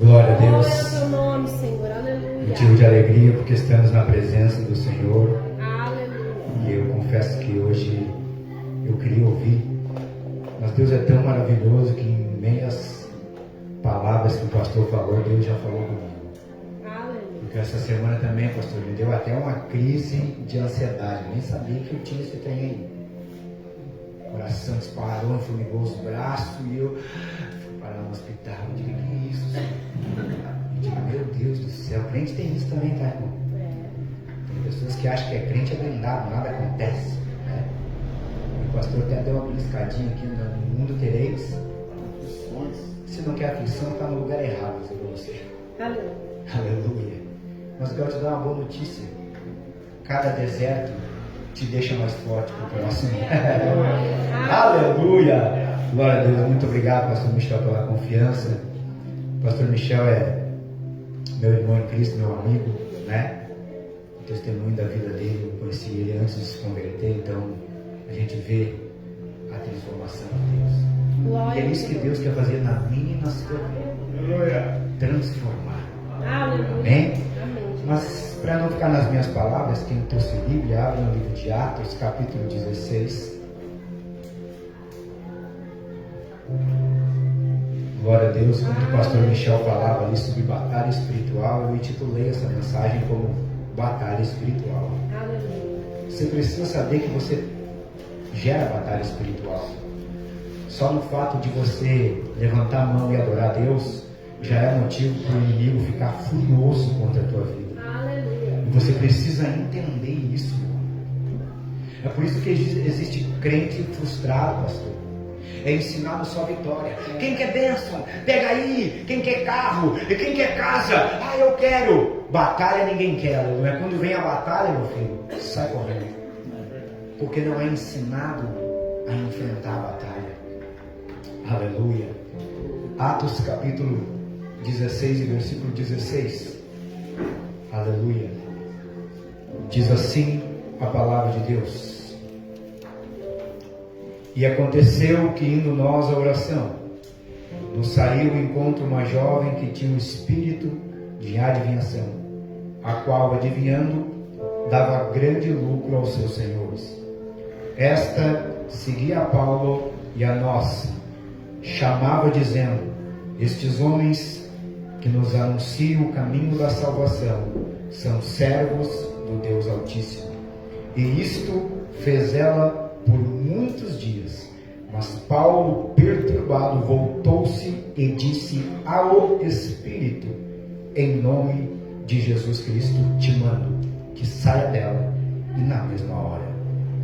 Glória a Deus. Glória ao teu nome, Senhor. Aleluia. Motivo de alegria porque estamos na presença do Senhor. Aleluia. E eu confesso que hoje eu queria ouvir. Mas Deus é tão maravilhoso que em meias palavras que o pastor falou, Deus já falou comigo. Aleluia. Porque essa semana também, pastor, me deu até uma crise de ansiedade. Eu nem sabia que eu tinha esse trem aí. O coração disparou, formigou os braços e eu fui parar no hospital. Eu digo, que é isso, Senhor? Eu digo, meu Deus do céu, crente tem isso também, tá, irmão? Tem pessoas que acham que é crente é blindado, nada acontece, né? O pastor até deu uma beliscadinha aqui, no mundo tereis aflições. Se não quer aflição, está no lugar errado, eu digo pra você. Aleluia. Aleluia. Mas eu quero te dar uma boa notícia. Cada deserto te deixa mais forte para o próximo. Aleluia. Glória a Deus. Muito obrigado, pastor Michel, pela confiança. O pastor Michel é meu irmão em Cristo, meu amigo, né? O testemunho da vida dele, eu conheci ele antes de se converter, então a gente vê a transformação de Deus. Glória E é isso que Deus quer fazer na minha e na sua vida. Transformar. Aleluia. Amém? Amém. Mas para não ficar nas minhas palavras, quem trouxe Bíblia, abre no livro de Atos, capítulo 16. Glória a Deus. Quando o pastor Michel falava ali sobre batalha espiritual, eu intitulei essa mensagem como Batalha Espiritual. Aleluia. Você precisa saber que você gera batalha espiritual. Só no fato de você levantar a mão e adorar a Deus, já é motivo para o inimigo ficar furioso contra a tua vida. Aleluia. E você precisa entender isso. É por isso que existe crente frustrado, pastor. É ensinado só vitória. Quem quer bênção? Pega aí. Quem quer carro? Quem quer casa? Ah, eu quero. Batalha ninguém quer. Não é quando vem a batalha, meu filho, sai correndo. Porque não é ensinado a enfrentar a batalha. Aleluia. Atos capítulo 16 e versículo 16. Aleluia. Diz assim a palavra de Deus. E aconteceu que, indo nós à oração, nos saiu ao encontro uma jovem que tinha um espírito de adivinhação, a qual, adivinhando, dava grande lucro aos seus senhores. Esta seguia a Paulo e a nós, chamava dizendo: estes homens que nos anunciam o caminho da salvação são servos do Deus Altíssimo. E isto fez ela por muitos dias. Mas Paulo, perturbado, voltou-se e disse ao Espírito: em nome de Jesus Cristo te mando que saia dela. E na mesma hora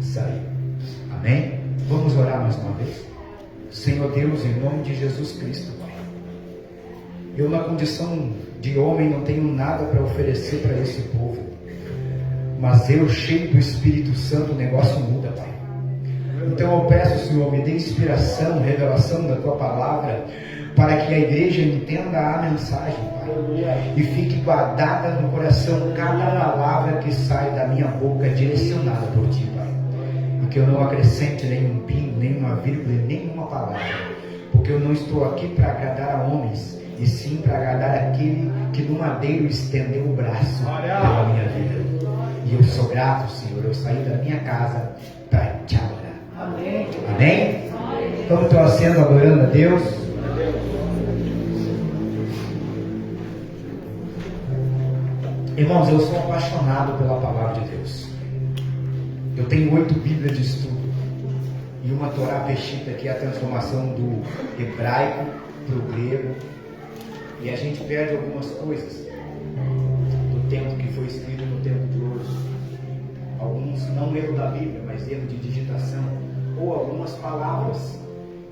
saiu. Amém? Vamos orar mais uma vez? Senhor Deus, em nome de Jesus Cristo, Pai, eu, na condição de homem, não tenho nada para oferecer para esse povo, mas eu, cheio do Espírito Santo, o negócio muda, Pai. Então eu peço, Senhor, me dê inspiração, revelação da Tua palavra, para que a igreja entenda a mensagem, Pai, e fique guardada no coração cada palavra que sai da minha boca, direcionada por Ti, Pai. E que eu não acrescente nenhum pingo, nenhuma vírgula, nenhuma palavra, porque eu não estou aqui para agradar a homens, e sim para agradar aquele que no madeiro estendeu o braço pela minha vida. E eu sou grato, Senhor, eu saí da minha casa para Te adorar. Amém? Amém? Como estou sendo adorando a Deus? Irmãos, eu sou apaixonado pela palavra de Deus. Eu tenho 8 Bíblias de estudo e uma Torá Peshitta, que é a transformação do hebraico para o grego, e a gente perde algumas coisas do tempo que foi escrito no tempo de hoje. Alguns, não erro da Bíblia, mas erro de digitação, ou algumas palavras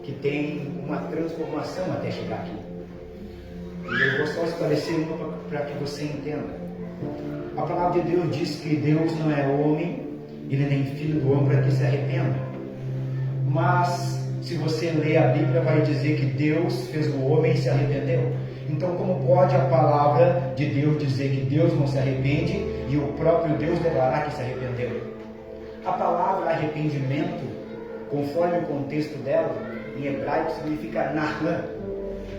que têm uma transformação até chegar aqui. E eu vou só esclarecer uma para que você entenda. A palavra de Deus diz que Deus não é homem, ele nem filho do homem para que se arrependa. Mas se você ler a Bíblia, vai dizer que Deus fez o homem e se arrependeu. Então, como pode a palavra de Deus dizer que Deus não se arrepende e o próprio Deus declarar que se arrependeu? A palavra arrependimento, conforme o contexto dela, em hebraico significa nahlan,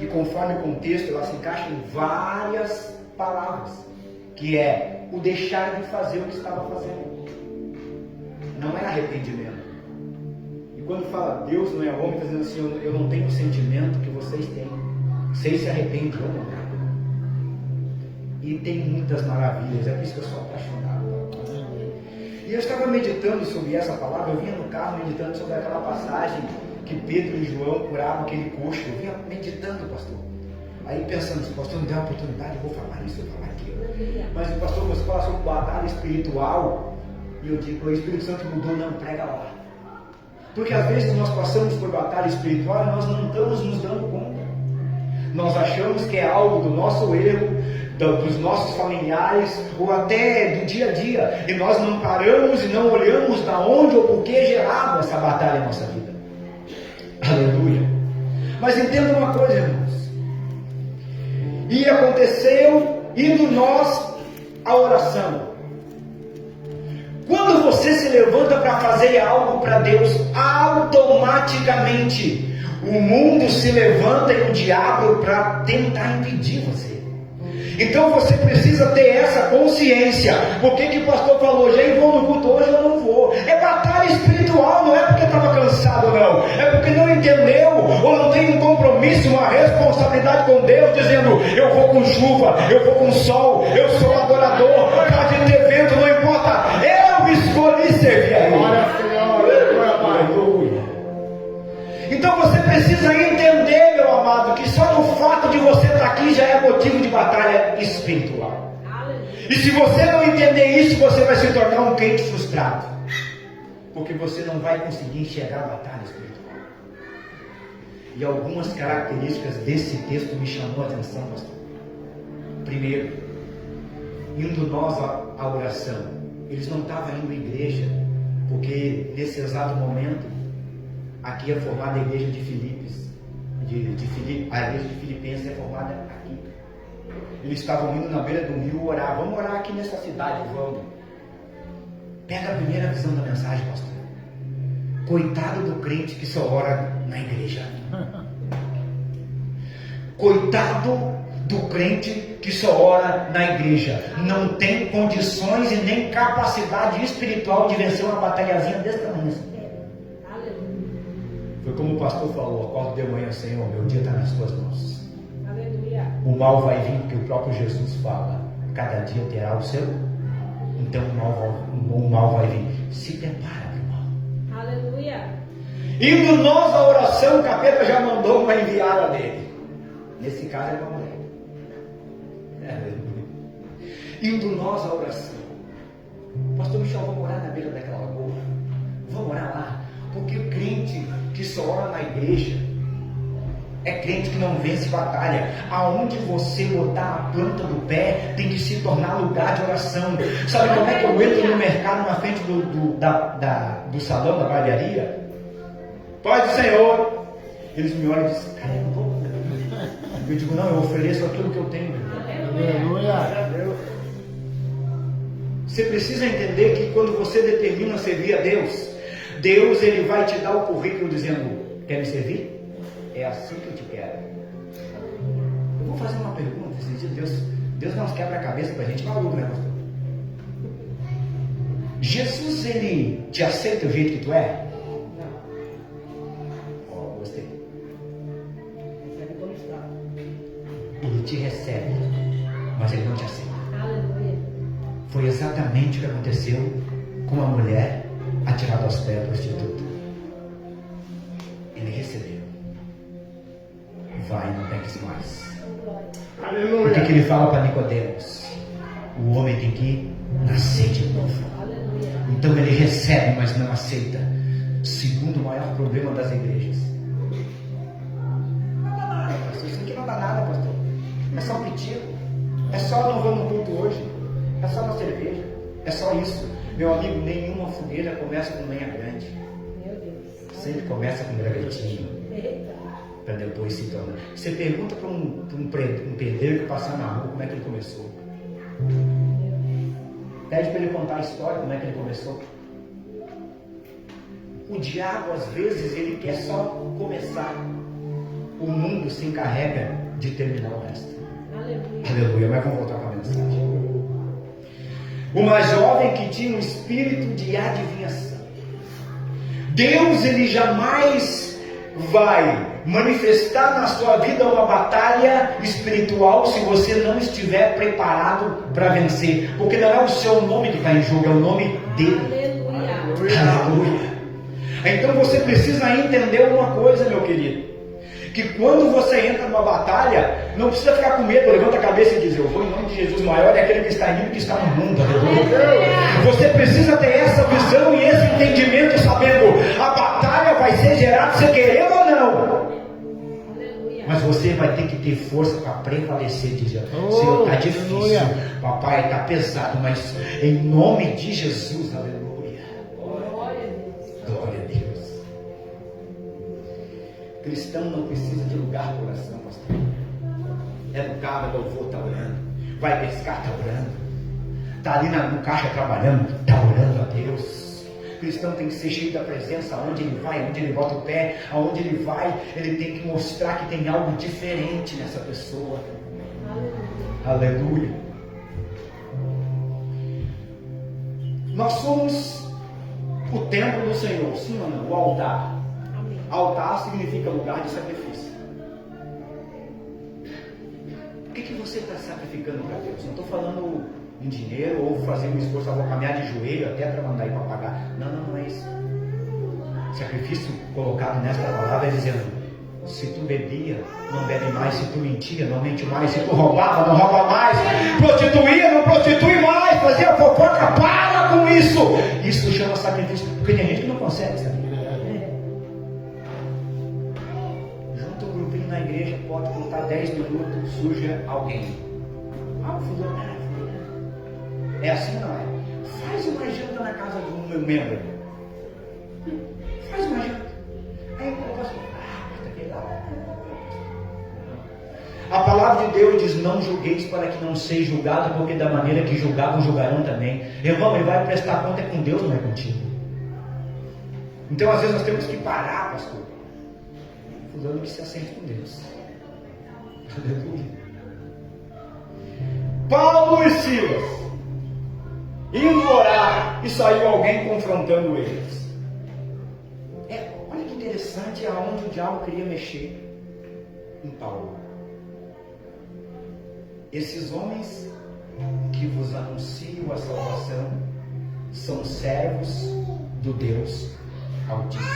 e conforme o contexto ela se encaixa em várias palavras, que é o deixar de fazer o que estava fazendo. Não é arrependimento. E quando fala Deus não é homem, fazendo assim, eu não tenho o sentimento que vocês têm. Vocês se arrependem, eu não. E tem muitas maravilhas, é por isso que eu sou apaixonado. E eu estava meditando sobre essa palavra, eu vinha no carro meditando sobre aquela passagem que Pedro e João curavam aquele coxo. Eu vinha meditando, pastor. Aí pensando, se o pastor me der uma oportunidade, eu vou falar isso, eu vou falar aquilo. Mas o pastor, você fala sobre batalha espiritual, e eu digo, o Espírito Santo mudou, não, prega lá. Porque às vezes nós passamos por batalha espiritual e nós não estamos nos dando conta. Nós achamos que é algo do nosso erro, dos nossos familiares, ou até do dia a dia, e nós não paramos e não olhamos da onde ou por que gerava essa batalha em nossa vida. Aleluia. Mas entenda uma coisa, irmãos. E aconteceu, indo nós à oração. Quando você se levanta para fazer algo para Deus, automaticamente o mundo se levanta e o diabo para tentar impedir você. Então você precisa ter essa consciência. Por que o pastor falou, já vou no culto hoje, eu não vou? É batalha espiritual, não é porque estava cansado, não. É porque não entendeu, ou não tem um compromisso, uma responsabilidade com Deus, dizendo, eu vou com chuva, eu vou com sol, eu sou adorador, pode ter vento, não importa. Eu escolhi servir a Ele. Aleluia. Então você precisa entender, meu amado, que só no fato de você estar aqui já é motivo de batalha espiritual. E se você não entender isso, você vai se tornar um crente frustrado, porque você não vai conseguir enxergar a batalha espiritual. E algumas características desse texto me chamou a atenção, pastor. Primeiro, indo nós à oração, eles não estavam indo à igreja, porque nesse exato momento aqui é formada a igreja de Filipos, a igreja de Filipenses é formada aqui. Eles estavam indo na beira do rio orar. Vamos orar aqui nessa cidade, vamos. Pega a primeira visão da mensagem, pastor. Coitado do crente que só ora na igreja. Coitado do crente que só ora na igreja. Não tem condições e nem capacidade espiritual de vencer uma batalhazinha desse tamanho. Foi como o pastor falou, acordo de manhã, Senhor, meu dia está nas tuas mãos. Aleluia. O mal vai vir, porque o próprio Jesus fala, cada dia terá o seu. Então o mal vai vir. Se prepara para o mal. Aleluia. Indo nós à oração, o capeta já mandou uma enviada dele. Nesse caso é uma mulher. Aleluia. Indo nós à oração. Pastor Michel, vamos orar na beira daquela lagoa. Vamos orar lá. Porque o crente que só ora na igreja é crente que não vence batalha. Aonde você botar a planta do pé tem que se tornar lugar de oração. Sabe como é que eu entro no mercado na frente do salão da barbearia? Pai do Senhor. Eles me olham e dizem, cara, eu não vou. Eu digo, não, eu ofereço aquilo que eu tenho. Aleluia. Você precisa entender que quando você determina servir a Deus, Deus ele vai te dar o currículo dizendo, quer me servir? É assim que eu te quero. Eu vou fazer uma pergunta, Deus dá uns quebra-cabeça pra gente, maluco, né, pastor? Jesus, ele te aceita do jeito que tu é? Não. Gostei. Recebe como está. Ele te recebe, mas ele não te aceita. Aleluia. Foi exatamente o que aconteceu com a mulher atirado aos pés da prostituta. Ele recebeu. Vai, não peques mais. Aleluia. O que ele fala para Nicodemos? O homem tem que nascer de novo. Aleluia. Então ele recebe, mas não aceita. Segundo o maior problema das igrejas. Não dá nada, pastor. Isso aqui não dá nada, pastor. É só um pedido. É só não vamos no culto hoje. É só uma cerveja. É só isso. Meu amigo, nenhuma fogueira começa com lenha grande. Meu Deus. Sempre começa com gravetinho. Para depois se tornar. Você pergunta para um pedreiro que passar na rua como é que ele começou. Pede para ele contar a história, como é que ele começou. O diabo, às vezes, ele quer só começar. o mundo se encarrega de terminar o resto. Aleluia. Aleluia, mas vamos voltar para a mensagem. Uma jovem que tinha um espírito de adivinhação. Deus, ele jamais vai manifestar na sua vida uma batalha espiritual se você não estiver preparado para vencer, porque não é o seu nome que está em jogo, é o nome dele. Aleluia. Aleluia. Então você precisa entender uma coisa, meu querido, que quando você entra numa batalha, não precisa ficar com medo. Levanta a cabeça e diz: eu vou em nome de Jesus. Maior é aquele que está em mim que está no mundo. Aleluia. Você precisa ter essa visão e esse entendimento, sabendo a batalha vai ser gerada, você querendo ou não. Mas você vai ter que ter força para prevalecer, dizendo: Senhor, está difícil, papai, está pesado, mas em nome de Jesus, aleluia. Glória a Deus. Cristão não precisa de lugar para oração, pastor. É no carro, é louvor, está orando. Vai pescar, está orando. Está ali no caixa trabalhando, está orando a Deus. Cristão tem que ser cheio da presença, aonde ele vai, aonde ele bota o pé, aonde ele vai, ele tem que mostrar que tem algo diferente nessa pessoa. Aleluia. Nós somos o templo do Senhor, sim ou não? O altar. Altar significa lugar de sacrifício. O que você está sacrificando para Deus? Não estou falando em dinheiro ou fazer um esforço, vou caminhar de joelho até para mandar ir para pagar. Não é isso. Sacrifício colocado nesta palavra é dizendo: se tu bebia, não bebe mais. Se tu mentia, não mente mais. Se tu roubava, não rouba mais. Prostituía, não prostitui mais. Fazia fofoca, para com isso. Isso chama sacrifício, porque tem gente que não consegue, sabe? Junta um grupinho na igreja, pode contar 10 minutos, surge alguém. Fulano, é assim ou não é? Faz uma janta na casa do meu membro. Faz uma janta. Aí o pastor, a palavra de Deus diz: não julgueis para que não seja julgado, porque da maneira que julgavam, julgarão também. Irmão, ele vai prestar conta com Deus, não é contigo. Então às vezes nós temos que parar, pastor. Fulano que se assente com Deus. Aleluia. Paulo e Silas indo orar, e saiu alguém confrontando eles. Olha que interessante aonde o diabo queria mexer em Paulo. Esses homens que vos anunciam a salvação são servos do Deus Altíssimo.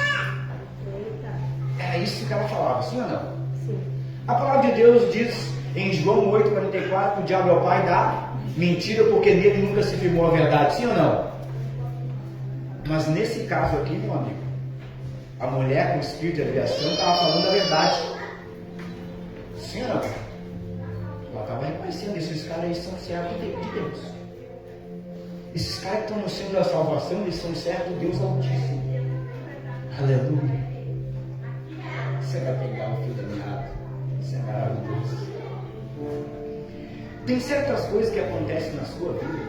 Era isso que ela falava, sim ou não? Sim. A palavra de Deus diz em João 8,44 que o diabo é o pai da mentira, porque nele nunca se firmou a verdade, sim ou não? Mas nesse caso aqui, meu amigo, a mulher com espírito de aliação estava falando a verdade, sim ou não? Ela estava reconhecendo: esses caras aí são servos de Deus. Esses caras que estão no centro da salvação, eles são servos do Deus Altíssimo. Aleluia. Você vai pegar o fio da meada. Isso é maravilhoso. Tem certas coisas que acontecem na sua vida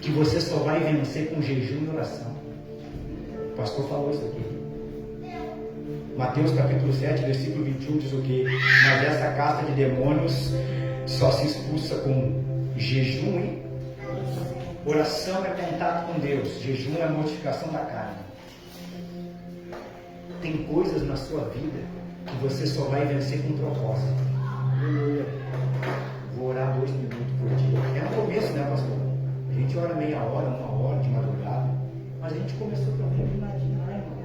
que você só vai vencer com jejum e oração. O pastor falou isso aqui. Mateus capítulo 7, versículo 21 diz o quê? Mas essa casta de demônios só se expulsa com jejum e oração. É contato com Deus. Jejum é a mortificação da carne. Tem coisas na sua vida que você só vai vencer com propósito. Vou orar 2 minutos por dia. É no começo, né, pastor? A gente ora meia hora, 1 hora de madrugada. Mas a gente começou também nadinha, né, irmão?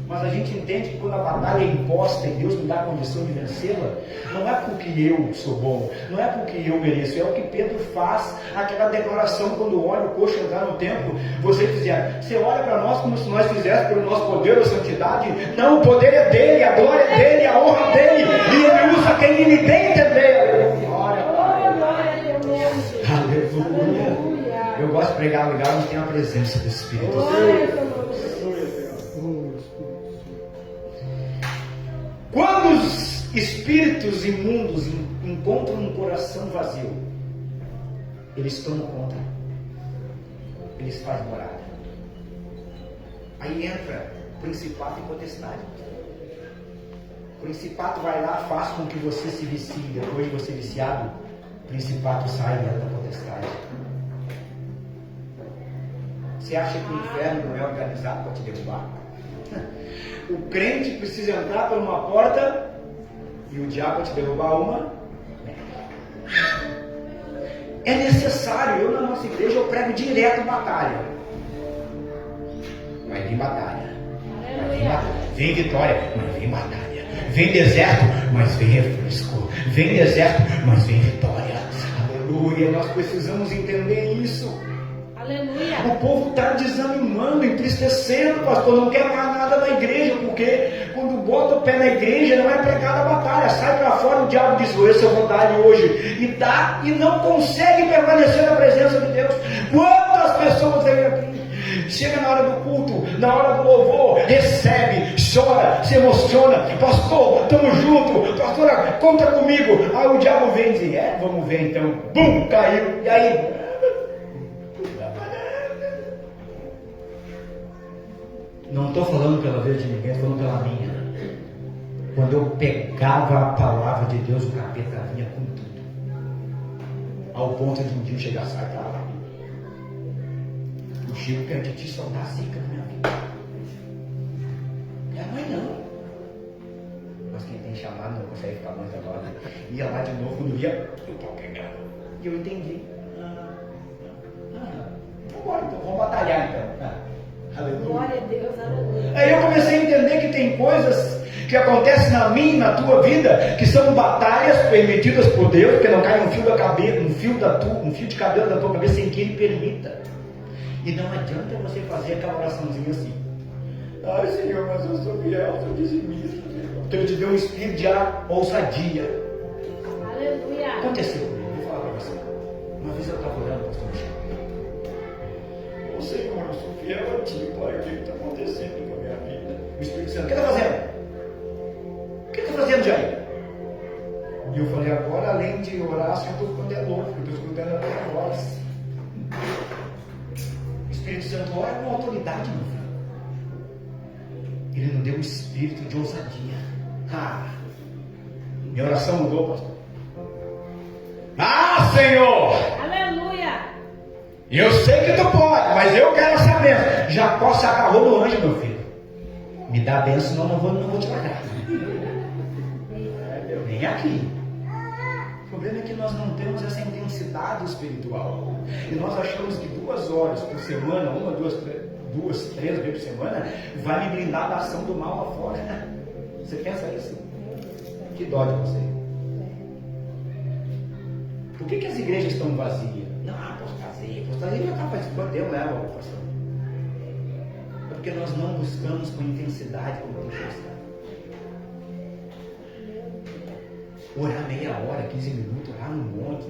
Mas a gente entende que quando a batalha é imposta e Deus me dá a condição de vencê-la, não é porque eu sou bom, não é porque eu mereço, é o que Pedro faz, aquela declaração quando olha o coxo entrar no templo. Você dizia: você olha para nós como se nós fizéssemos pelo nosso poder ou santidade? Não, o poder é dele, a glória é dele, a honra é dele, e ele usa quem ele bem entender. Glória a Deus. Aleluia. Eu gosto de pregar lugar onde tem a presença do Espírito Santo. Quando os espíritos imundos encontram um coração vazio, eles tomam conta, eles fazem morada. Aí entra principado e potestade. O principado vai lá, faz com que você se vicie. Depois de você viciado, o principado sai e entra da potestade. Você acha que o inferno não é organizado para te derrubar? O crente precisa entrar por uma porta e o diabo vai te derrubar uma. É necessário. Eu na nossa igreja eu prego direto batalha. Vai vir batalha. Vai vir batalha. Vem vitória, mas vem batalha. Vem deserto, mas vem refresco. Vem deserto, mas vem vitória. Aleluia. Nós precisamos entender isso. Aleluia. O povo está desanimando, entristecendo, pastor, não quer mais nada na igreja, porque quando bota o pé na igreja não é pregada a batalha, sai para fora, o diabo diz, esse eu vou dar hoje, e dá, e não consegue permanecer na presença de Deus. Quantas pessoas vêm aqui, chega na hora do culto, na hora do louvor, recebe, chora, se emociona, pastor, estamos juntos, pastora, conta comigo, aí o diabo vem e diz, vamos ver então, bum, caiu, e aí? Não estou falando pela vez de ninguém, estou falando pela minha. Quando eu pegava a palavra de Deus, o capeta vinha com tudo. Ao ponto de um dia chegar a sair para lá. O Chico quer de ti só dá zica na minha vida. É, mas não. Mas quem tem chamado não consegue ficar mais agora. Ia lá de novo, quando ia, eu estou pegando. E eu entendi. Vambora então, vamos batalhar então. Aleluia. Glória a Deus, aleluia. Aí eu comecei a entender que tem coisas que acontecem na minha e na tua vida que são batalhas permitidas por Deus, porque não cai um fio de cabelo da tua cabeça sem que Ele permita. E não adianta você fazer aquela oraçãozinha assim. Ai Senhor, mas eu sou fiel, sou dizimista. Então Ele te deu um espírito de ousadia. Aleluia. Aconteceu comigo, vou falar para você. Uma vez eu estava orando, pastor Michel. Ô Senhor, eu sou fiel a ti, Pai, o que está acontecendo com a minha vida? O Espírito Santo, o que está fazendo? O que está fazendo, Jair? E eu falei, agora além de orar, eu estou ficando louco, eu estou escutando a tua voz. O Espírito Santo ora com autoridade, meu filho. Ele nos deu um espírito de ousadia. Minha oração mudou, pastor. Senhor! Aleluia. Eu sei que tu pode, mas eu quero essa bênção. Jacó se agarrou no anjo, meu filho. Me dá a bênção, senão não vou te largar. Eu nem aqui. O problema é que nós não temos essa intensidade espiritual. E nós achamos que 2 horas por semana, 1, 2, 3 vezes por semana, vai me blindar da ação do mal lá fora. Você pensa isso? Que dó de você. Por que as igrejas estão vazias? Não, apostasia já está participando, eu levo, pastor. É porque nós não buscamos com intensidade como tem que buscar. Orar meia hora, 15 minutos, orar um monte.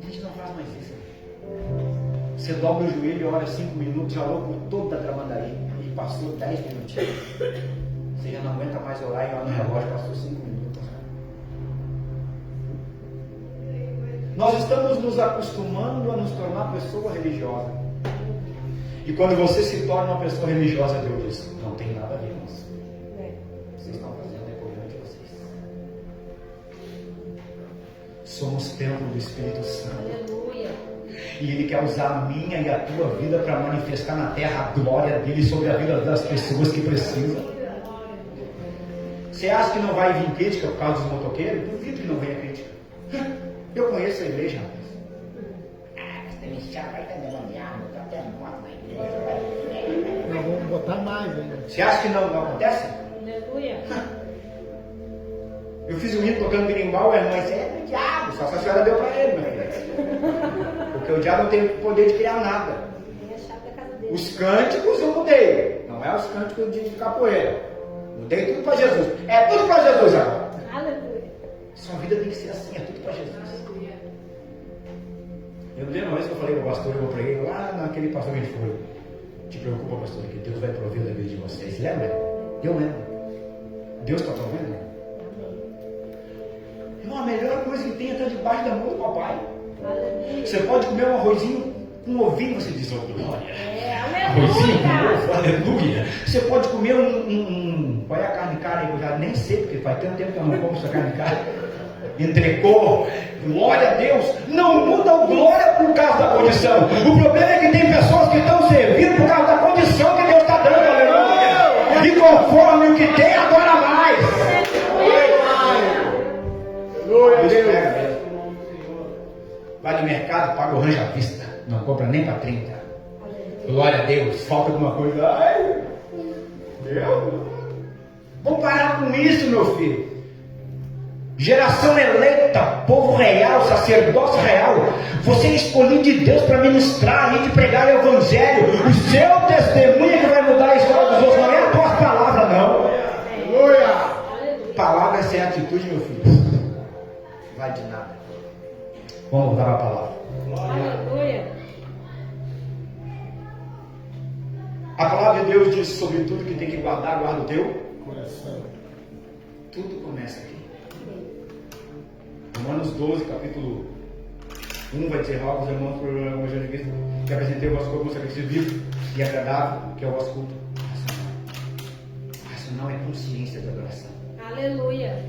A gente não faz mais isso. Você dobra o joelho e ora 5 minutos, já orou por toda a tramandaí e passou 10 minutinhos. Você já não aguenta mais orar e olha no relógio, passou 5 minutos. Nós estamos nos acostumando a nos tornar pessoa religiosa. E quando você se torna uma pessoa religiosa, Deus diz, não tem nada a ver com isso. Vocês estão fazendo é problema de vocês. Somos templo do Espírito Santo. Aleluia. E Ele quer usar a minha e a tua vida para manifestar na terra a glória dEle sobre a vida das pessoas que precisam. Você acha que não vai vir crítica por causa dos motoqueiros? Duvido que não venha crítica. Eu conheço a igreja, rapaz. Você me chama, vai estar demoniado, está até morto na igreja. Nós vamos botar mais ainda. Você acha que não acontece? Aleluia. Eu fiz um hino tocando berimbau, a irmã disse, é do diabo, só se a senhora deu para ele, meu filho. Porque o diabo não tem o poder de criar nada. Tem a chave da casa dele. Os cânticos eu mudei, não é os cânticos de capoeira. Mudei tudo para Jesus. É tudo para Jesus agora. Aleluia. Sua vida tem que ser assim, é tudo para Jesus. Eu lembro uma vez que eu falei para o pastor, eu preguei lá naquele pastor que a gente foi. Te preocupa, pastor, que Deus vai prover da vida de vocês. Lembra? Eu lembro. Deus está provendo? Irmão, a melhor coisa que tem é estar debaixo da mão do papai. Aleluia. Você pode comer um arrozinho Com ovinho você diz, oh glória. Aleluia. Aleluia. Você pode comer qual é a carne cara aí? Eu já nem sei, porque faz tanto tempo que eu não como essa carne cara. Entrecô, glória a Deus. Não muda o glória por causa da condição. O problema é que tem pessoas que estão servindo por causa da condição que Deus está dando, aleluia. E conforme o que tem, adora mais. Glória a Deus. Vai no mercado, paga o rancho à vista. Não compra nem para 30. Glória a Deus. Falta alguma coisa. Ai, Deus. Vou parar com isso, meu filho. Geração eleita, povo real, sacerdócio real. Você é escolhido de Deus para ministrar e de pregar o evangelho. O seu testemunho é que vai mudar a história dos outros. Não é a tua palavra, não. Aleluia. Palavra sem atitude, meu filho, vai de nada. Vamos voltar para a palavra. Aleluia. A palavra de Deus diz sobre tudo que tem que guardar, guarda o teu coração. Tudo começa aqui. Romanos 12, capítulo 1 vai dizer: rogo aos irmãos por evangelho de Cristo, que apresentei o vosso corpo como sacrifício vivo e agradável, que é o vosso culto racional. Racional é consciência de adoração. Aleluia.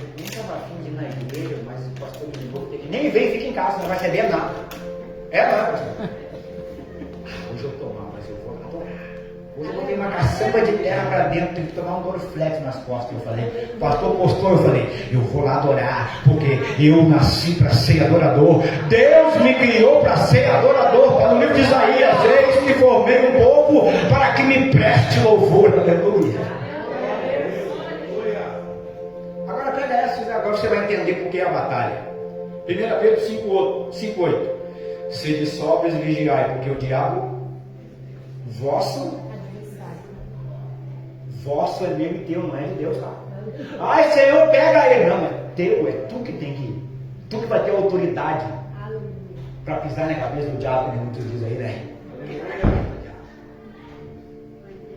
Eu nem estava afim de ir na igreja, mas o pastor me ligou, tem que nem vem, fica em casa, não vai receber nada. É lá, pastor. Hoje eu estou mal, mas eu vou adorar. Hoje eu botei uma caçamba de terra para dentro, tem que tomar um Dorflex nas costas. Eu falei, o pastor postou, eu falei, eu vou lá adorar, porque eu nasci para ser adorador. Deus me criou para ser adorador. Está no livro de Isaías: eis que formei um povo para que me preste louvor. Aleluia. Agora pega essa, agora você vai entender por que é a batalha. 1 Pedro 5:8. Sede sóbrios e vigiai, porque o diabo vosso é meu e teu, não é de Deus, tá? Ai, Senhor, pega ele. Não, é teu, é tu que tem que ir. Tu que vai ter autoridade para pisar na cabeça do diabo, que muitos dizem aí, né?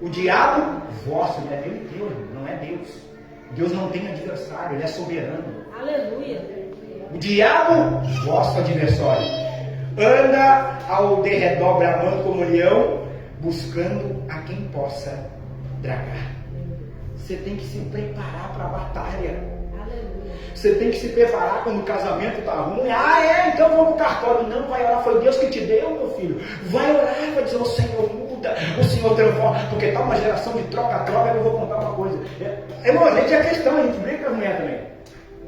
O diabo vosso é meu e teu, não é Deus. Deus não tem adversário, ele é soberano. Aleluia. O diabo, vosso adversário, anda ao derredor bramando como leão, buscando a quem possa dragar. Você tem que se preparar para a batalha. Aleluia. Você tem que se preparar quando o casamento está ruim. Então vamos para o cartório. Não, vai orar, foi Deus que te deu, meu filho. Vai orar, vai dizer: o Senhor muda, o Senhor transforma. Porque está uma geração de troca-troca. Eu vou contar uma coisa. Irmão, a gente é cristão, a gente briga com as mulheres também.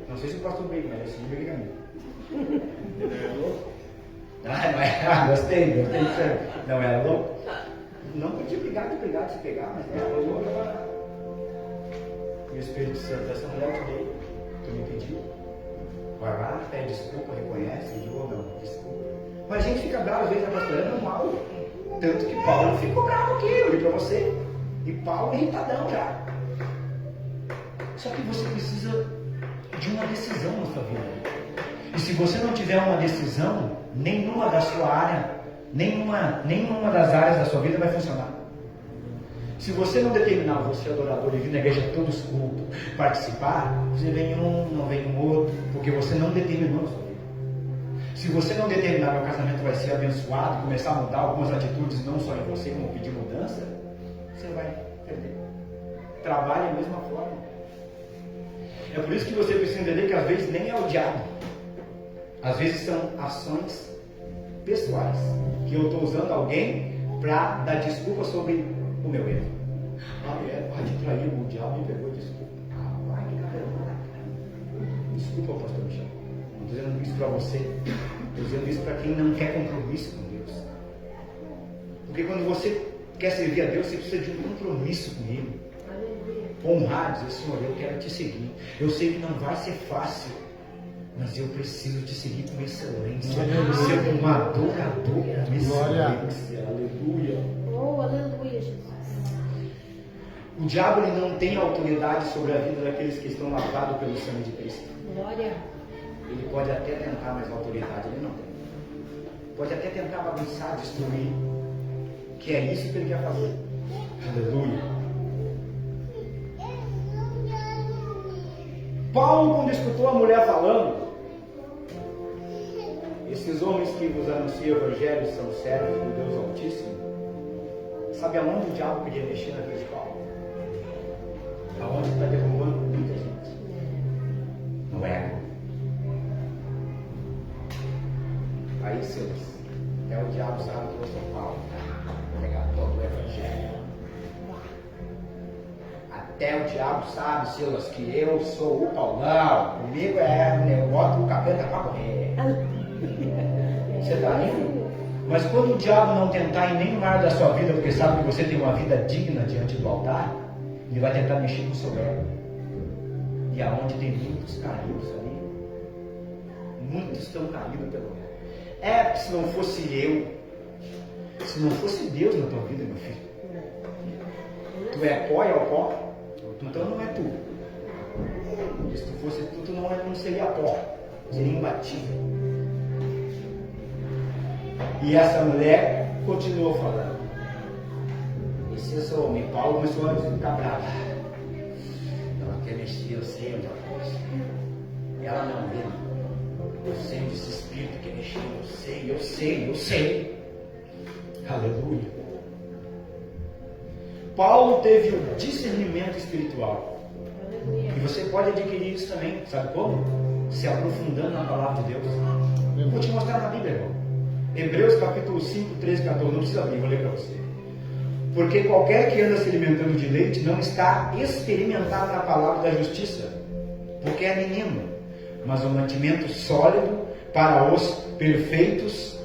Não sei se o pastor briga, mas esse briga comigo. Gostei disso. Não, ela louco. Não podia brigar, de se pegar, mas ela louca. E o Espírito Santo, essa mulher eu te dei, tu me pediu. Vai lá, pede desculpa, reconhece, e diz: oh, não, desculpa. Mas a gente fica bravo, às vezes, pastorando mal. Tanto que Paulo ficou bravo aqui, eu li para você. E Paulo irritadão já. Só que você precisa de uma decisão na sua vida. E se você não tiver uma decisão, nenhuma da sua área, nenhuma das áreas da sua vida vai funcionar. Se você não determinar, você adorador e vir na igreja todos cultos, participar, você vem um, não vem um outro, porque você não determinou a sua vida. Se você não determinar que o casamento vai ser abençoado, começar a mudar algumas atitudes, não só em você, como pedir mudança, você vai perder. Trabalhe da mesma forma. É por isso que você precisa entender que às vezes nem é o diabo. Às vezes são ações pessoais, que eu estou usando alguém para dar desculpa sobre o meu erro. Pode trair, o diabo me pegou, desculpa. Que caramba. Desculpa, pastor Michel. Não estou dizendo isso para você. Estou dizendo isso para quem não quer compromisso com Deus. Porque quando você quer servir a Deus, você precisa de um compromisso com Ele. Honrar, dizer: Senhor, eu quero te seguir. Eu sei que não vai ser fácil, mas eu preciso te seguir com excelência. Ser um adorador com excelência. Aleluia. Oh, aleluia, Jesus. O diabo, ele não tem autoridade sobre a vida daqueles que estão lavados pelo sangue de Cristo. Glória. Ele pode até tentar, mas a autoridade ele não tem. Pode até tentar bagunçar, destruir, que é isso que ele quer fazer. Aleluia. Paulo, quando escutou a mulher falando, Esses homens que vos anunciam o Evangelho são servos do Deus Altíssimo. Sabe aonde o diabo queria mexer na vida de Paulo? Aonde está derrubando muita gente? No ego. Aí, Silas, até o diabo sabe que eu sou Paulo, pregador do Evangelho. Até o diabo sabe, Silas, que eu sou o Paulão. Comigo eu boto o capeta para correr. Você está indo? Mas quando o diabo não tentar em nenhuma área da sua vida, porque sabe que você tem uma vida digna diante do altar, ele vai tentar mexer com o seu ego. E aonde tem muitos caídos ali, muitos estão caídos pelo ego. Se não fosse eu, se não fosse Deus na tua vida, meu filho, tu é pó e ao pó, então não é tu. Se tu fosse tu, não seria pó, seria imbatível. E essa mulher continuou falando. Esse homem, Paulo, começou a ficar brava. Ela quer mexer, eu sei onde ela coisa. Ela não vê. Eu sei onde esse espírito quer mexer, eu sei. Aleluia. Paulo teve o discernimento espiritual. E você pode adquirir isso também, sabe como? Se aprofundando na palavra de Deus. Eu vou te mostrar na Bíblia, irmão. Hebreus capítulo 5, 13, 14, não precisa abrir, vou ler para você. Porque qualquer que anda se alimentando de leite não está experimentado na palavra da justiça, porque é menino, mas o mantimento sólido para os perfeitos,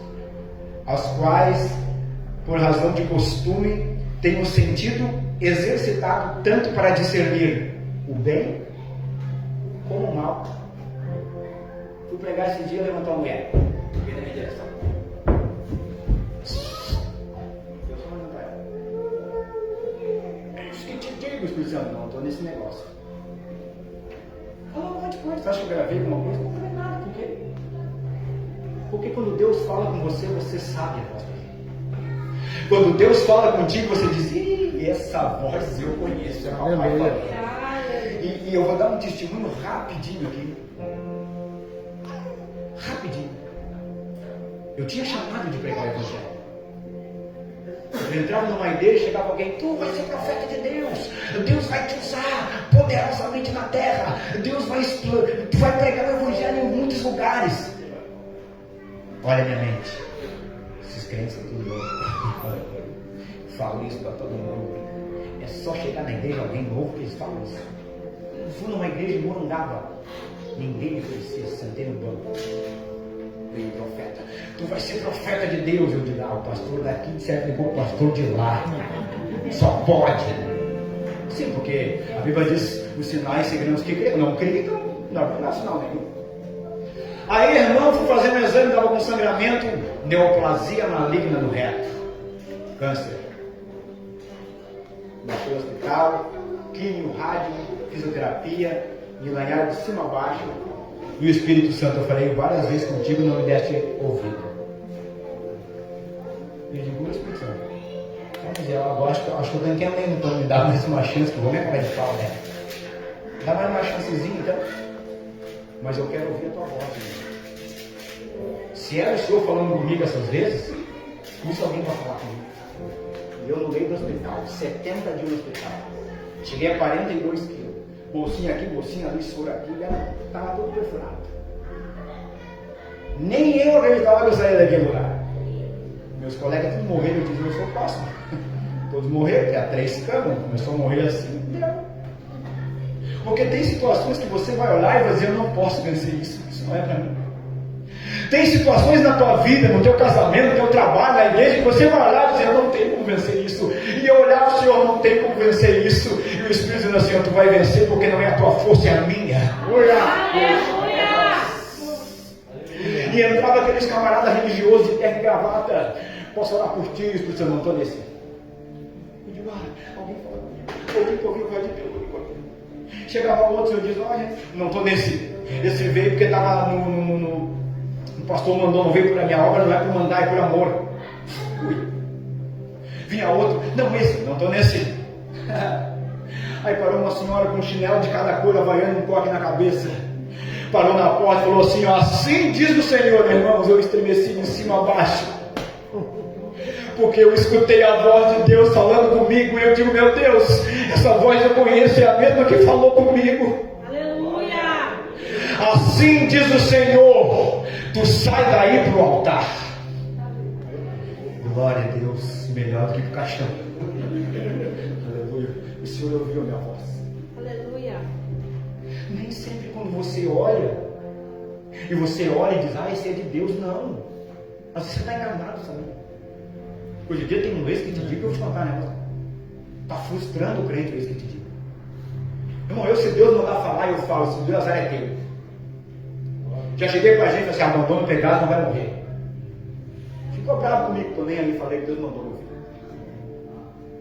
aos quais, por razão de costume, tem o sentido exercitado tanto para discernir o bem como o mal. Fui pregar esse dia e levantar uma mulher, veio na minha direção. Espírito Santo, não, estou nesse negócio. Fala, pode. Você acha que eu gravei alguma coisa? Não gravei nada, por quê? Porque quando Deus fala com você, você sabe a voz dele. Quando Deus fala contigo, você diz, ih, essa voz eu conheço, é papai falando. E eu vou dar um testemunho rapidinho aqui. Rapidinho. Eu tinha chamado de pregar o Evangelho. Eu entrava numa igreja, chegava alguém, tu vai ser profeta de Deus, Deus vai te usar poderosamente na terra, Deus vai explorar, tu vai pregar o Evangelho em muitos lugares. Olha a minha mente, esses crentes são tudo louco. Falo isso para todo mundo. É só chegar na igreja alguém novo que eles falam isso. Eu fui numa igreja em Morungaba, ninguém me conhecia, sentei no banco. Veio profeta, tu vai ser profeta de Deus. Eu digo, o pastor daqui disser que o pastor de lá, só pode. Sim, porque a Bíblia diz, os sinais seguirão os que creem. Não creem, então não há sinal nenhum. Aí, irmão, fui fazer um exame, estava com sangramento, neoplasia maligna no reto, câncer. Baixei o hospital, químio, rádio, fisioterapia, me lanharam de cima a baixo. E o Espírito Santo, eu falei várias vezes contigo, não me deste ouvido. E eu digo, o Espírito Santo, vamos dizer, eu acho que eu não quero nem então me dar mais uma chance, que eu vou me acabar de pau, né? Dá mais uma chancezinha então. Mas eu quero ouvir a tua voz, irmão. Se era o Senhor falando comigo essas vezes, isso alguém vai falar comigo. E eu no meio do hospital, 70 dias no hospital. Cheguei a 42 quilos. Bolsinha aqui, bolsinha ali, soro aqui, estava todo perfurado. Nem eu acreditava que eu saía daquele lugar. Meus colegas todos morreram, eu disse, eu sou o próximo. Todos morreram, até 3 camas, começou a morrer assim. Porque tem situações que você vai olhar e vai dizer, eu não posso vencer isso, isso não é para mim. Tem situações na tua vida, no teu casamento, no teu trabalho, na igreja, que você vai olhar e dizer, eu não tenho como vencer isso. E eu olhar para o Senhor, não tem como vencer isso. E o Espírito dizendo assim, tu vai vencer porque não é a tua força, é a minha. E entrava aqueles camaradas religiosos de terno e gravata. Posso orar por ti, Espírito Santo, não estou nesse. Eu digo, alguém fala comigo. Alguém que ouviu o vai de Deus. Chegava outro, eu digo, olha, não estou nesse. Esse veio porque estava o pastor mandou, não veio por a minha obra, não é por mandar, é por amor. Ui. Vinha outro, não esse, não estou nesse. Aí parou uma senhora com um chinelo de cada cor, havaiano, um coque na cabeça. parou na porta e falou assim: assim diz o Senhor. Irmãos, eu estremeci de cima a baixo, porque eu escutei a voz de Deus falando comigo, e eu digo: meu Deus, essa voz eu conheço, é a mesma que falou comigo. Aleluia. Assim diz o Senhor: tu sai daí para o altar. Glória a Deus, melhor do que para o caixão. Aleluia. O Senhor ouviu a minha voz. Aleluia. Nem sempre quando você olha, e você olha e diz: ah, esse é de Deus, não. Às vezes você está enganado, sabe? Hoje em dia tem um ex que te diga, eu vou te contar, né? Está frustrando o crente, o ex que te diga. Irmão, se Deus mandar falar, eu falo: se Deus é teu. Já cheguei para a gente e falei assim: abandona o pecado, não vai morrer. Ficou bravo comigo, estou nem aí, falei que Deus mandou meu filho.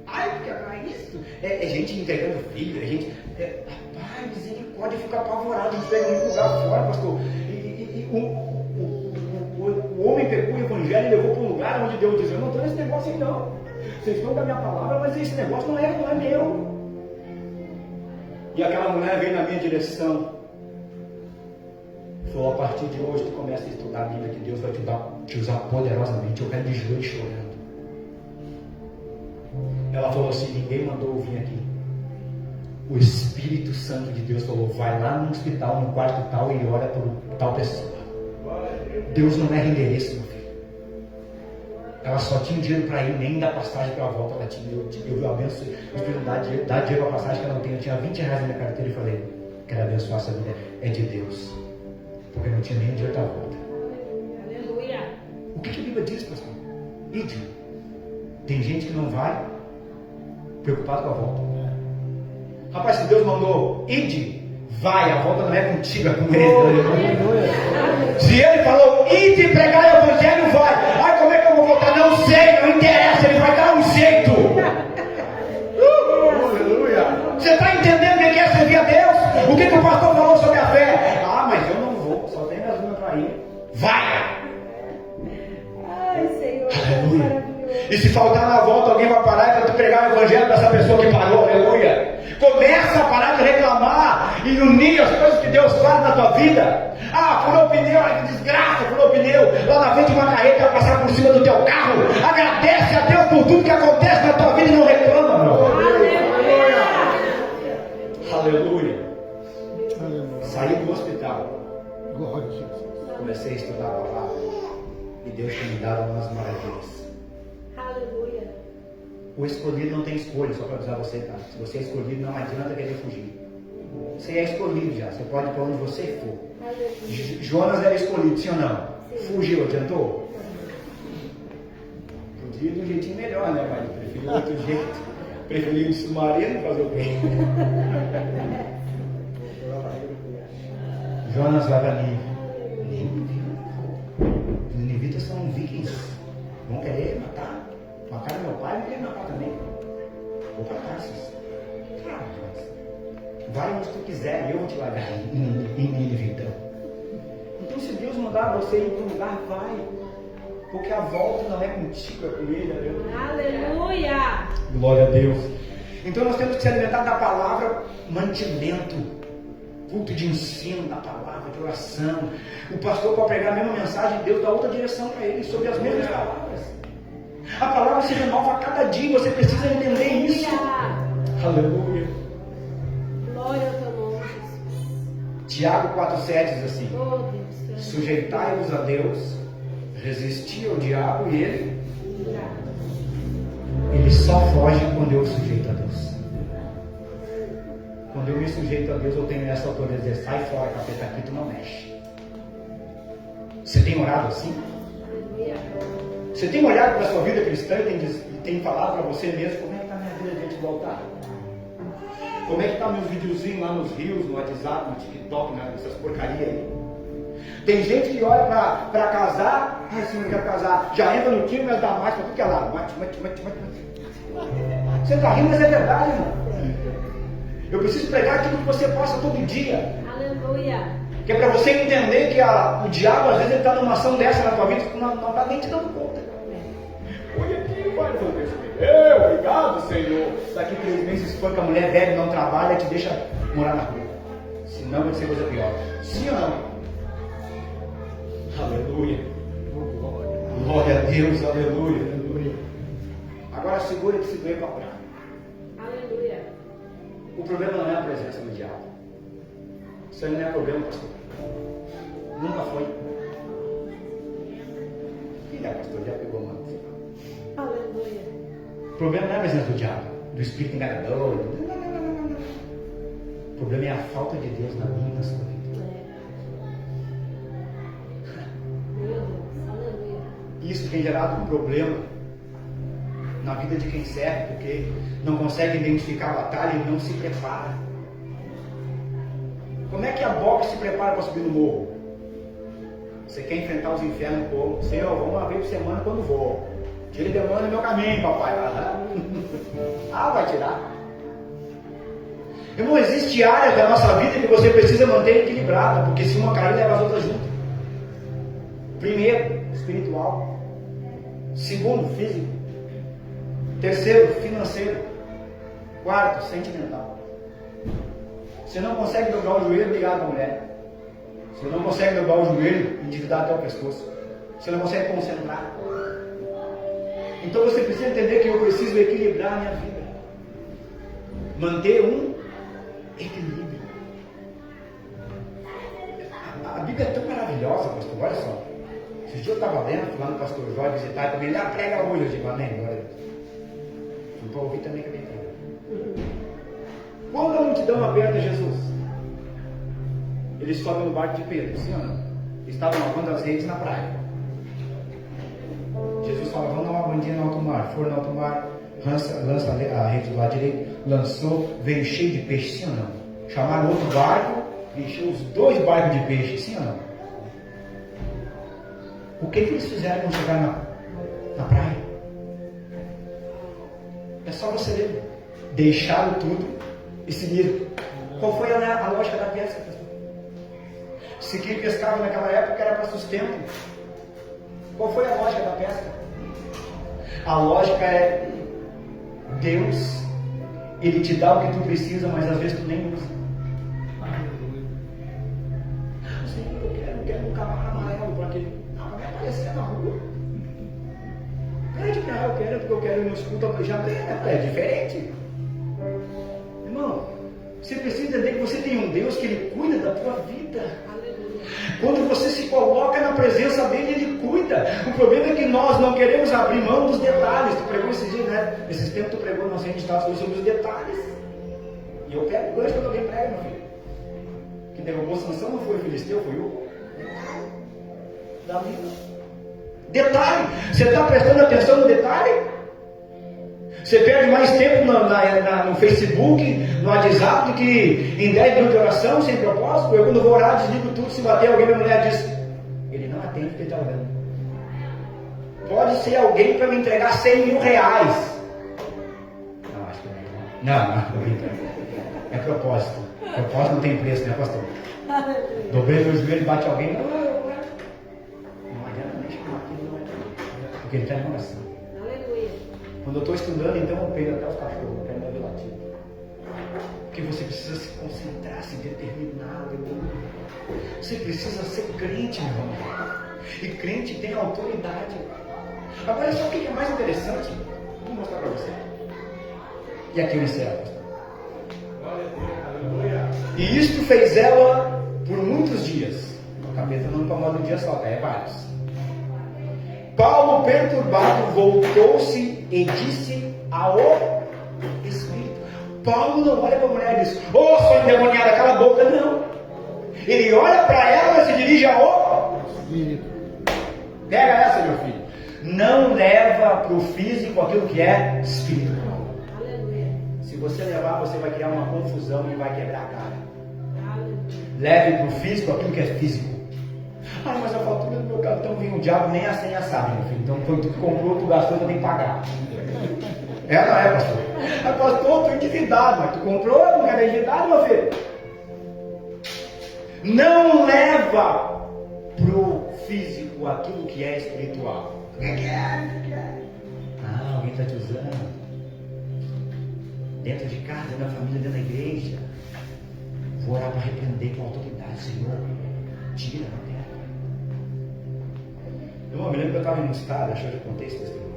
Ai, porque é isso? É gente entregando filho, é gente. Rapaz, misericórdia, fica apavorado, a gente pega muito lugar fora, pastor. O homem pegou o evangelho e levou para um lugar onde Deus diz: eu não estou nesse negócio aí não. Vocês estão com a minha palavra, mas esse negócio não é meu. E aquela mulher veio na minha direção. Falou: a partir de hoje tu começa a estudar a Bíblia, que Deus vai te usar poderosamente. Eu quero de joelho chorando. Ela falou assim: ninguém mandou eu vir aqui. O Espírito Santo de Deus falou: vai lá no hospital, no quarto tal, e ora por tal pessoa. Deus não erra endereço, meu filho. Ela só tinha dinheiro para ir, nem da passagem para a volta ela tinha. Eu abençoe, o Espírito dá dinheiro para a passagem que ela não tinha. Eu tinha 20 reais na minha carteira e falei: quero abençoar essa vida. É de Deus. Porque não tinha nem dinheiro para a volta. Aleluia. O que a Bíblia diz, pastor? Ide. Tem gente que não vai preocupado com a volta. Rapaz, se Deus mandou ide, vai, a volta não é contigo, é com ele. Se ele falou ide pregar o evangelho, vai. Ai, como é que eu vou voltar? Não sei, não interessa, ele vai dar um jeito. Aleluia. Você está entendendo o que é servir a Deus? O que o pastor falou sobre a fé? Ah, mas eu não vou, só tem gasolina para ir. Vai! Ai, Senhor. Aleluia. E se faltar na volta, alguém vai parar para tu pregar o evangelho para essa pessoa que parou. Aleluia. Começa a parar de reclamar e unir as coisas que Deus faz na tua vida. Ah, furou o pneu, ai que desgraça, furou o pneu. Lá na frente uma carreta vai passar por cima do teu carro. Agradece a Deus por tudo que acontece na tua vida e não reclama, meu. Aleluia. Saí do hospital. Glória a Jesus. Comecei a estudar a palavra. E Deus tem me dado umas maravilhas. Aleluia. O escolhido não tem escolha, só para avisar você, tá? Se você é escolhido, não adianta querer fugir. Você é escolhido já, você pode ir para onde você for. Aleluia. Jonas era escolhido, sim ou não? Sim. Fugiu, adiantou? Podia ir de um jeitinho melhor, né, pai? Preferiu outro jeito. Preferiu o submarino fazer o quê? Jonas vai para Nínive. Os ninivitas são vikings. Vão querer matar. Mataram meu pai e querem matar também. Vou para Tarsis. Vai onde tu quiser e eu vou te largar em Nínive então. Então se Deus mandar você ir para um lugar, vai. Porque a volta não é contigo, é com Ele. Aleluia. Glória a Deus. Então nós temos que se alimentar da palavra, mantimento, culto de ensino da palavra, de oração. O pastor pode pregar a mesma mensagem, Deus dá outra direção para ele, sobre as mesmas palavras. A palavra se renova a cada dia, você precisa entender isso. Aleluia. Glória ao teu nome, Jesus. Tiago 4,7 diz assim: Oh, Deus. sujeitai-vos a Deus, resisti ao diabo e ele só foge quando eu sujeito a Deus. Quando eu me sujeito a Deus, eu tenho essa autoridade de dizer: sai fora, capeta, aqui tu não mexe. Você tem orado assim? Você tem olhado para a sua vida cristã e tem falado para você mesmo: como é que está a minha vida diante do altar? Como é que está meus videozinhos lá nos rios, no WhatsApp, no TikTok, nessas porcarias aí? Tem gente que olha para casar: ai, senhor, eu quero casar. Já entra no time, mas dá mais para tudo que é lado. Mate. Você está rindo, mas é verdade, irmão. Eu preciso pregar aquilo que você passa todo dia. Aleluia. Que é para você entender que o diabo, às vezes, ele está numa ação dessa na tua vida que não está nem te dando conta. Olha aqui, pai, obrigado, Senhor. Daqui 3 meses, espanca a mulher velha, não trabalha, te deixa morar na rua. Senão vai ser coisa pior. Sim ou não? Aleluia. Glória a Deus, aleluia. Agora segura esse doer para orar. Aleluia. O problema não é a presença do diabo. Isso aí não é problema, pastor. Nunca foi. Quem é, pastor? Já pegou uma. Aleluia. O problema não é a presença do diabo, do espírito enganador. Não. O problema é a falta de Deus na minha e na sua vida. Meu Deus. Aleluia. Isso tem gerado um problema na vida de quem serve, porque não consegue identificar a batalha e não se prepara. Como é que a boxe se prepara para subir no morro? Você quer enfrentar os infernos como? Senhor, vamos uma vez por semana quando vou. Tira o demônio do meu caminho, papai. Vai tirar. Irmão, existe áreas da nossa vida que você precisa manter equilibrada, porque se uma cair, leva as outras junto. Primeiro, espiritual. Segundo, físico. Terceiro, financeiro. Quarto, sentimental. Você não consegue dobrar o joelho ligado com a mulher. Você não consegue dobrar o joelho e endividar até o pescoço. Você não consegue concentrar. Então você precisa entender que eu preciso equilibrar a minha vida. Manter um equilíbrio. A Bíblia é tão maravilhosa, pastor. Olha só. Esse dia eu estava lendo, lá no pastor Jorge visitar também. Ele prega hoje, eu digo, amém, glória a Deus. Fui para ouvir também que eu prega. Quando a multidão aberta a Jesus, eles sobem no barco de Pedro, sim ou não? Eles estavam lavando as redes na praia. Jesus fala, vamos dar uma bandinha no alto mar. Foram no alto mar, lança a rede do lado direito, lançou, veio cheio de peixe, sim ou não? Chamaram outro barco, encheu os 2 barcos de peixe, sim ou não? O que eles fizeram quando chegaram na praia? É só você ler. Deixaram tudo e seguiram. Qual foi a lógica da pesca, pastor? Se quem pescava naquela época era para sustento. Qual foi a lógica da pesca? A lógica é Deus, Ele te dá o que tu precisa, mas às vezes tu nem usa. Senhor, eu quero um cavalo amarelo para que não vai aparecer na rua. Pede para eu quero, porque eu quero ir no escudo, já é diferente. Irmão, você precisa entender que você tem um Deus que Ele cuida da tua vida. Quando você se coloca na presença dele, Ele cuida. O problema é que nós não queremos abrir mão dos detalhes. Tu pregou esses dias, né? Esses tempos tu pregou, nós a gente estava falando sobre os detalhes. E eu pego o gancho quando alguém prega, meu filho. Quem derrubou Sansão não foi o Filisteu, foi o Davi. Detalhe. Você está prestando atenção no detalhe? Você perde mais tempo no Facebook, no WhatsApp, do que em 10 minutos de oração, sem propósito. Eu quando vou orar, desligo tudo. Se bater alguém, minha mulher diz, ele não atende porque ele está orando. Pode ser alguém para me entregar 100 mil reais. Não, acho que não. Não. É propósito. Propósito não tem preço, né, pastor? Dobrei meu joelho e bate alguém. Não adianta nem chamar aquilo, não é porque ele está em oração. Quando eu estou estudando, então eu pego até os cachorros, não quero me ouvir latir. Porque você precisa se concentrar, se determinar. Você precisa ser crente, meu irmão. E crente tem autoridade. Agora, sabe o que é mais interessante? Vou mostrar para você. E aqui eu encerro, pastor. E isto fez ela por muitos dias. A cabeça não incomoda um dia só, é vários. Paulo, perturbado, voltou-se e disse ao Espírito. Paulo não olha para a mulher e diz, ô sua endemoniada, cala a boca, não. Ele olha para ela e se dirige ao Espírito. Pega essa, meu filho. Não leva para o físico aquilo que é espiritual. Se você levar, você vai criar uma confusão e vai quebrar a cara. Leve para o físico aquilo que é físico. Ah, mas a fatura do meu cartão vinha, o diabo nem a senha sabe, meu filho. Então foi tu que comprou, tu gastou, tu tem que pagar. É, não é, pastor? Mas pastor, tu endividado, mas tu comprou, não quer endividado, meu filho. Não leva pro físico aquilo que é espiritual. O que é? Ah, alguém está te usando. Dentro de casa, dentro da família, dentro da igreja. Vou orar para repreender com autoridade, Senhor. Tira, não quero. Eu me lembro que eu estava em um estado, acho que eu já contei esse testemunho.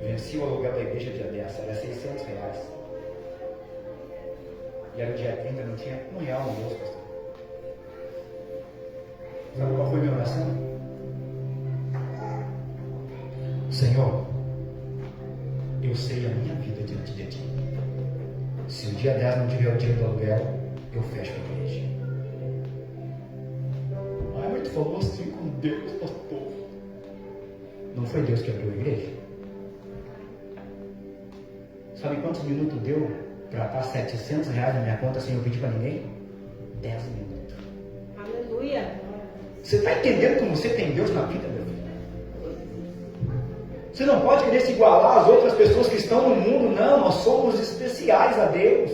Venci o aluguel da igreja dia 10, era R$600. E era o dia 30, não tinha R$1 no bolso, pastor. Sabe qual foi a minha oração? Senhor, eu sei a minha vida diante de ti. Se o dia 10 não tiver o dinheiro do aluguel, eu fecho a igreja. Ai, mas tu falou assim com Deus, pastor. Não foi Deus que abriu a igreja? Sabe quantos minutos deu para estar R$700 na minha conta sem eu pedir para ninguém? 10 minutos. Aleluia. Você está entendendo como você tem Deus na vida, meu filho? Você não pode querer se igualar às outras pessoas que estão no mundo, não. Nós somos especiais a Deus.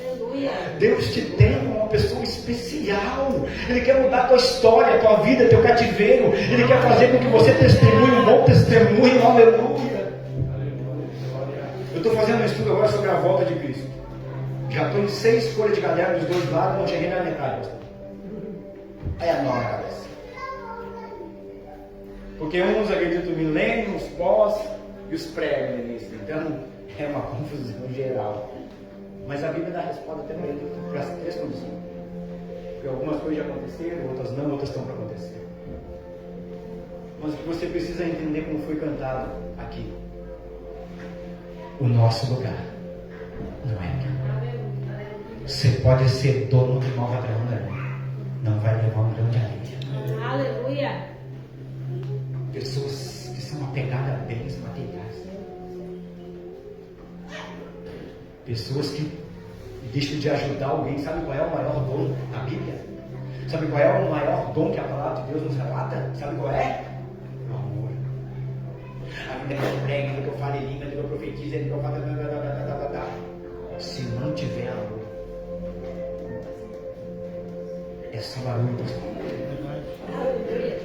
Aleluia. Deus te tem como uma pessoa especial. Ele quer mudar a tua história, a tua vida, teu cativeiro. Ele quer fazer com que você testemunhe um bom testemunho. Aleluia. Eu estou fazendo um estudo agora sobre a volta de Cristo. Já estou em 6 folhas de caderno dos 2 lados, não cheguei na metade. Aí a nó na cabeça. Porque uns acreditam no milênio, os pós e os pré-milenistas. Então é uma confusão geral. Mas a Bíblia dá resposta até para as 3 condições. Porque algumas coisas já aconteceram, outras não, outras estão para acontecer. Mas o que você precisa entender como foi cantado aqui. O nosso lugar não é aqui. Você pode ser dono de 9 grãos de areia, não vai levar um grão de areia. Aleluia. Pessoas que são apegadas a bens materiais. Pessoas que deixam de ajudar alguém. Sabe qual é o maior dom da Bíblia? Sabe qual é o maior dom que a palavra de Deus nos relata? Sabe qual é? O amor. A Bíblia que eu prego, que eu falo em língua, que eu profetizo, que eu falo. Se não tiver amor, é só barulho, pastor. Aleluia.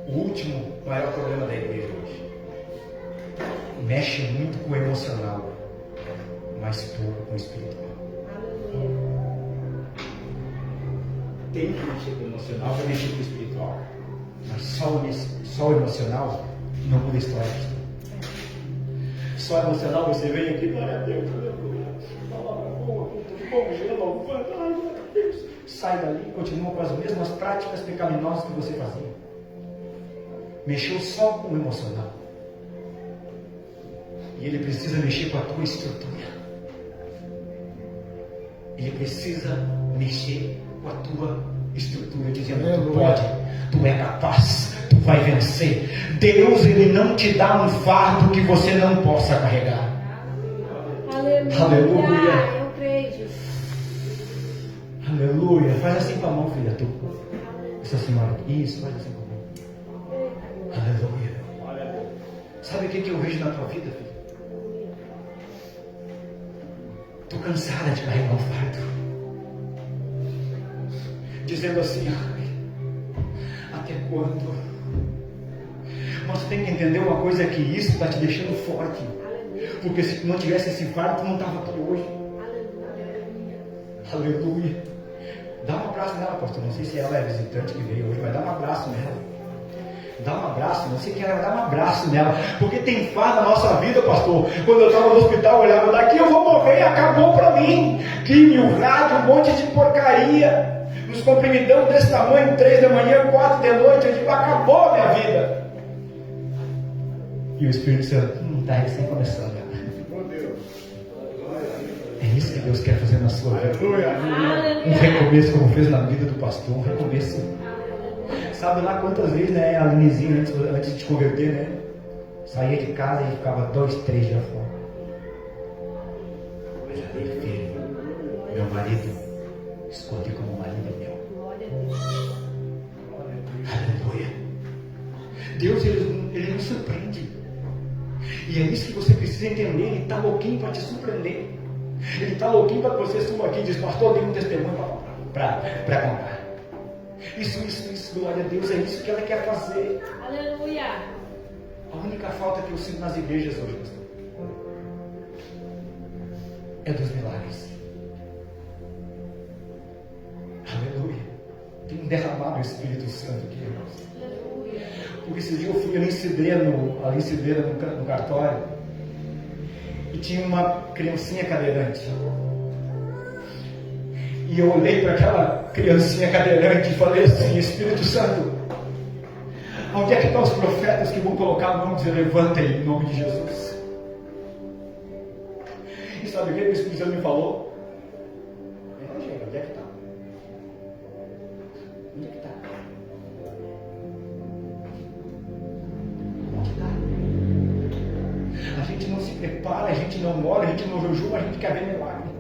O último maior problema da igreja hoje mexe muito com o emocional, mas pouco com o espiritual. Aleluia. Tem que mexer com o emocional para mexer com o espiritual, mas só o emocional não muda a história. Só emocional você vem aqui, glória a Deus, aleluia, palavra boa, tudo bom, já louvando, ai glória a Deus. Sai dali e continua com as mesmas práticas pecaminosas que você fazia. Mexeu só com o emocional. E ele precisa mexer com a tua estrutura. Ele precisa mexer com a tua estrutura, dizendo: tu pode, tu é capaz, tu vai vencer. Deus, ele não te dá um fardo que você não possa carregar. Aleluia. Aleluia. Eu creio, Jesus. Aleluia. Faz assim com a mão, filha. Tu. Essa senhora. Isso, faz assim com a mão. Aleluia. Sabe o que eu vejo na tua vida, filha? Estou cansada de carregar um fardo. Dizendo assim: ai, até quando? Mas você tem que entender uma coisa, que isso está te deixando forte. Porque se não tivesse esse fardo, tu não estava aqui hoje. Aleluia. Dá um abraço nela, pastor. Não sei se ela é visitante que veio hoje, mas dá um abraço nela. Dá um abraço, não sei quem era, mas dá um abraço nela. Porque tem fardo na nossa vida, pastor. Quando eu estava no hospital, eu olhava daqui, eu vou morrer, acabou para mim. Químio, rádio, um monte de porcaria. Nos comprimidão desse tamanho, 3 da manhã, 4 da noite, eu digo: acabou a minha vida. E o Espírito Santo está recém começando. É isso que Deus quer fazer na sua vida. Um recomeço, como fez na vida do pastor. Um recomeço. Sabe lá quantas vezes, né, a Linizinha, antes de te converter, né, saía de casa e ficava 2, 3 dias fora. Mas ali, filho, meu marido, escolhi como marido meu. Aleluia. Deus, ele nos surpreende. E é isso que você precisa entender. Ele está louquinho para te surpreender. Ele está louquinho para que você suba aqui e diz: pastor, tem um testemunho para contar. Isso, glória a Deus, é isso que ela quer fazer. Aleluia. A única falta que eu sinto nas igrejas hoje, pastor, é dos milagres. Aleluia. Tem um derramado do Espírito Santo aqui, irmãos. Porque esse dia eu fui ali em Cidreira, no cartório, e tinha uma criancinha cadeirante. E eu olhei para aquela criancinha cadeirante e falei assim: Espírito Santo, onde é que estão os profetas que vão colocar a mão e dizer levantem em nome de Jesus? E sabe o que o Espírito Santo me falou? Onde é que está? Onde é que está? Onde está? A gente não se prepara, a gente não ora, a gente não jejuma, a gente quer ver milagre.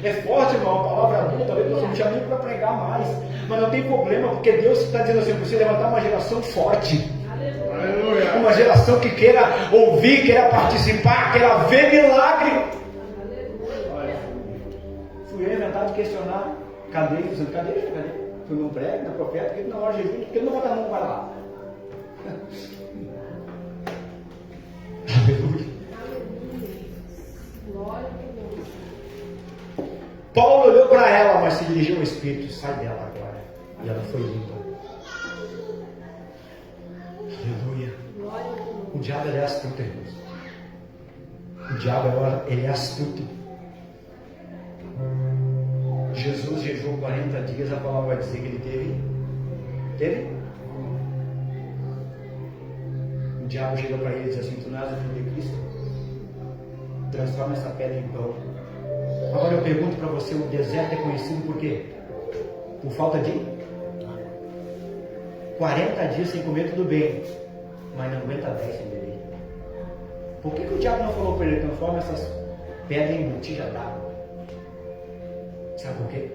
É forte, irmão, a palavra adulta, talvez você não tinha nem para pregar mais, mas não tem problema, porque Deus está dizendo assim: você levantar uma geração forte. Aleluia. Uma geração que queira ouvir, queira participar, queira ver milagre. Aleluia. Fui eu inventado de questionar: cadê? Fui num prego, na profeta, que na hora de Jesus, porque ele não bota a mão para lá. Aleluia. Glória a Deus. Paulo olhou para ela, mas se dirigiu ao Espírito: sai dela agora. E ela foi limpa. Aleluia. O diabo é astuto, irmãos. O diabo ele é astuto. Jesus jejuou 40 dias, a palavra vai dizer que ele teve? O diabo chega para ele e diz assim: tu não és o filho de Cristo? Transforma essa pedra em pão. Agora eu pergunto para você: o deserto é conhecido por quê? Por falta de 40 dias sem comer, tudo bem, mas não aguenta 10 sem beber. Por que o diabo não falou para ele: transforma essas pedras em botija d'água? Sabe por quê?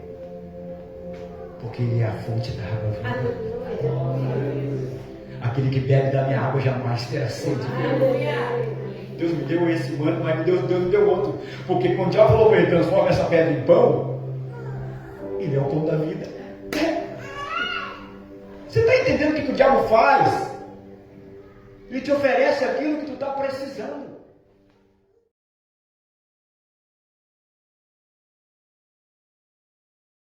Porque ele é a fonte da água viva. Aquele que bebe da minha água jamais terá sede. Deus me deu esse mano, mas Deus me deu outro. Porque quando o diabo falou para ele: transforma essa pedra em pão, ele é o pão da vida. Você está entendendo o que o diabo faz? Ele te oferece aquilo que tu está precisando.